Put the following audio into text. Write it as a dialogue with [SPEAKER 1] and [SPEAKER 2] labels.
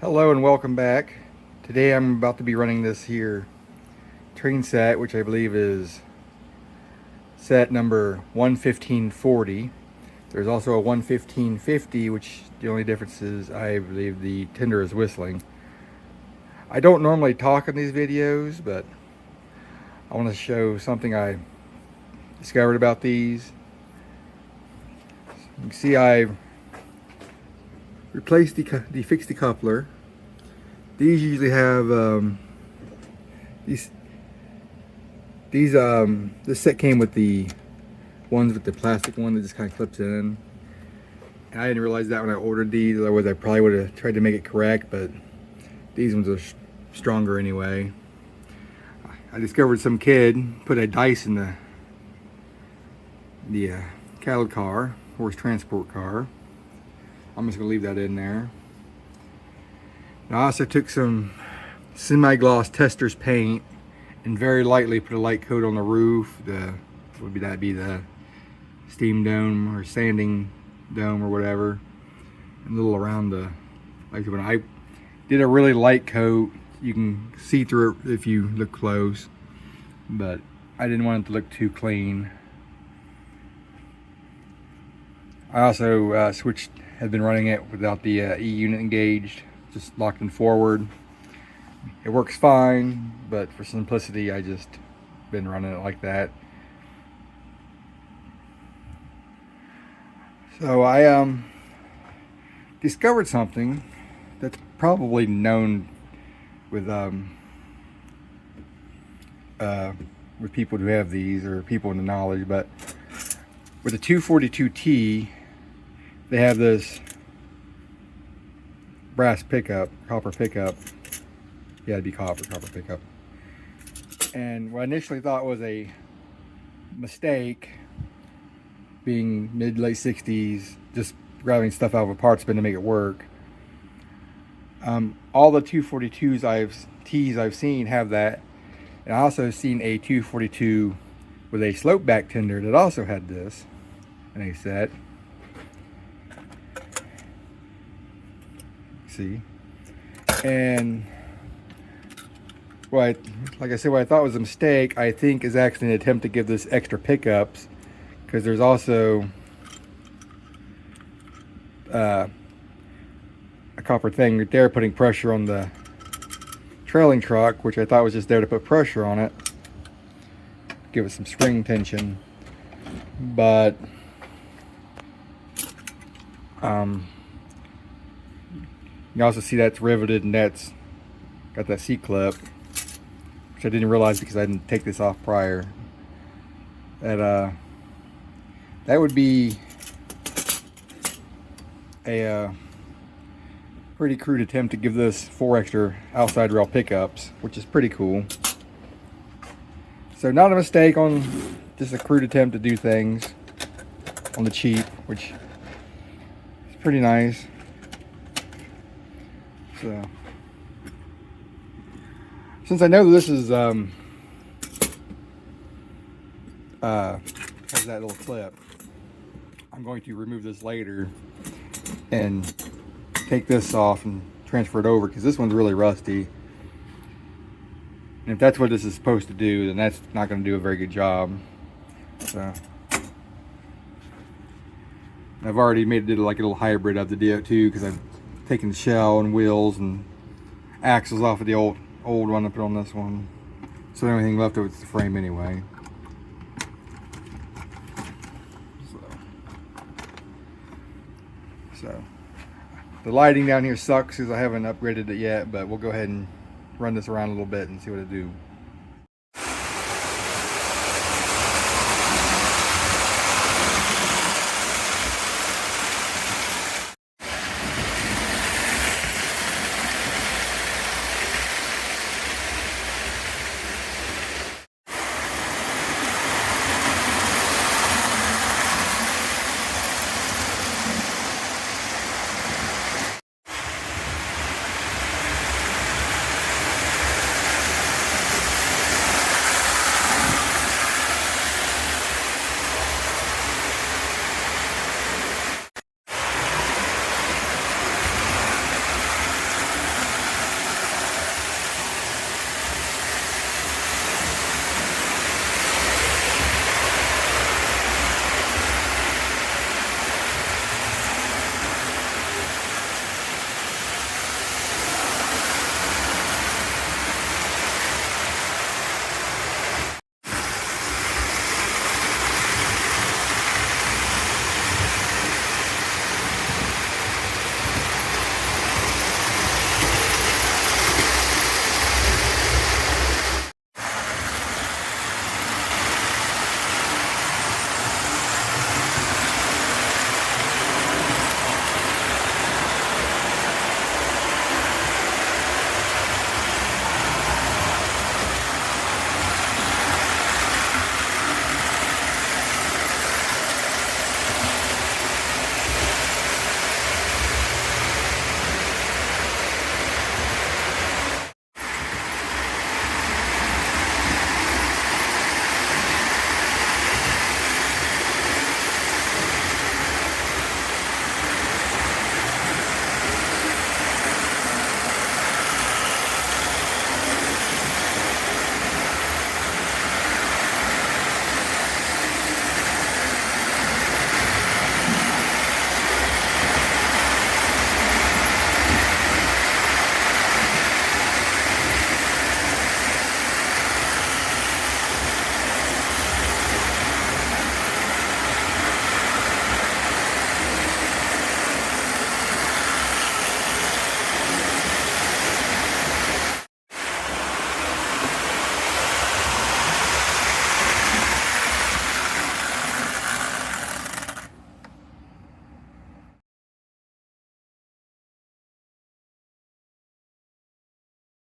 [SPEAKER 1] Hello and welcome back. Today I'm about to be running this here train set, which I believe is set number 11540. There's also a 11550, which the only difference is I believe the tender is whistling. I don't normally talk in these videos, but I want to show something I discovered about these. You can see I replaced fixed the coupler. These usually have this set came with the ones with the plastic one that just kind of clips in. And I didn't realize that when I ordered these, otherwise I probably would have tried to make it correct, but these ones are stronger anyway. I discovered some kid put a dice in the cattle car, horse transport car. I'm just gonna leave that in there. And I also took some semi-gloss tester's paint and very lightly put a light coat on the roof. That'd be the steam dome or sanding dome or whatever, and a little around when I did a really light coat. You can see through it if you look close, but I didn't want it to look too clean. I also had been running it without the E unit engaged, just locked in forward. It works fine, but for simplicity I just been running it like that. So I discovered something that's probably known with people who have these, or people in the knowledge, but with the 242T they have this brass pickup, copper pickup. Yeah, it'd be copper pickup. And what I initially thought was a mistake, being mid-late 60s, just grabbing stuff out of a parts bin to make it work. All the 242s I've seen have that. And I also seen a 242 with a slope back tender that also had this in a set. See, and like I said, what I thought was a mistake, I think is actually an attempt to give this extra pickups, because there's also a copper thing right there putting pressure on the trailing truck, which I thought was just there to put pressure on it, give it some spring tension. But you also see that's riveted, and that's got that C-clip, which I didn't realize because I didn't take this off prior. That would be a pretty crude attempt to give this 4 extra outside rail pickups, which is pretty cool. So not a mistake, on just a crude attempt to do things on the cheap, which is pretty nice. So, since I know that this is has that little clip, I'm going to remove this later and take this off and transfer it over, because this one's really rusty. And if that's what this is supposed to do, then that's not going to do a very good job. So I've already did like a little hybrid of the DO2, because I've taken the shell and wheels and axles off of the old one and put on this one. So the only thing left of it's the frame anyway. So the lighting down here sucks because I haven't upgraded it yet, but we'll go ahead and run this around a little bit and see what it do.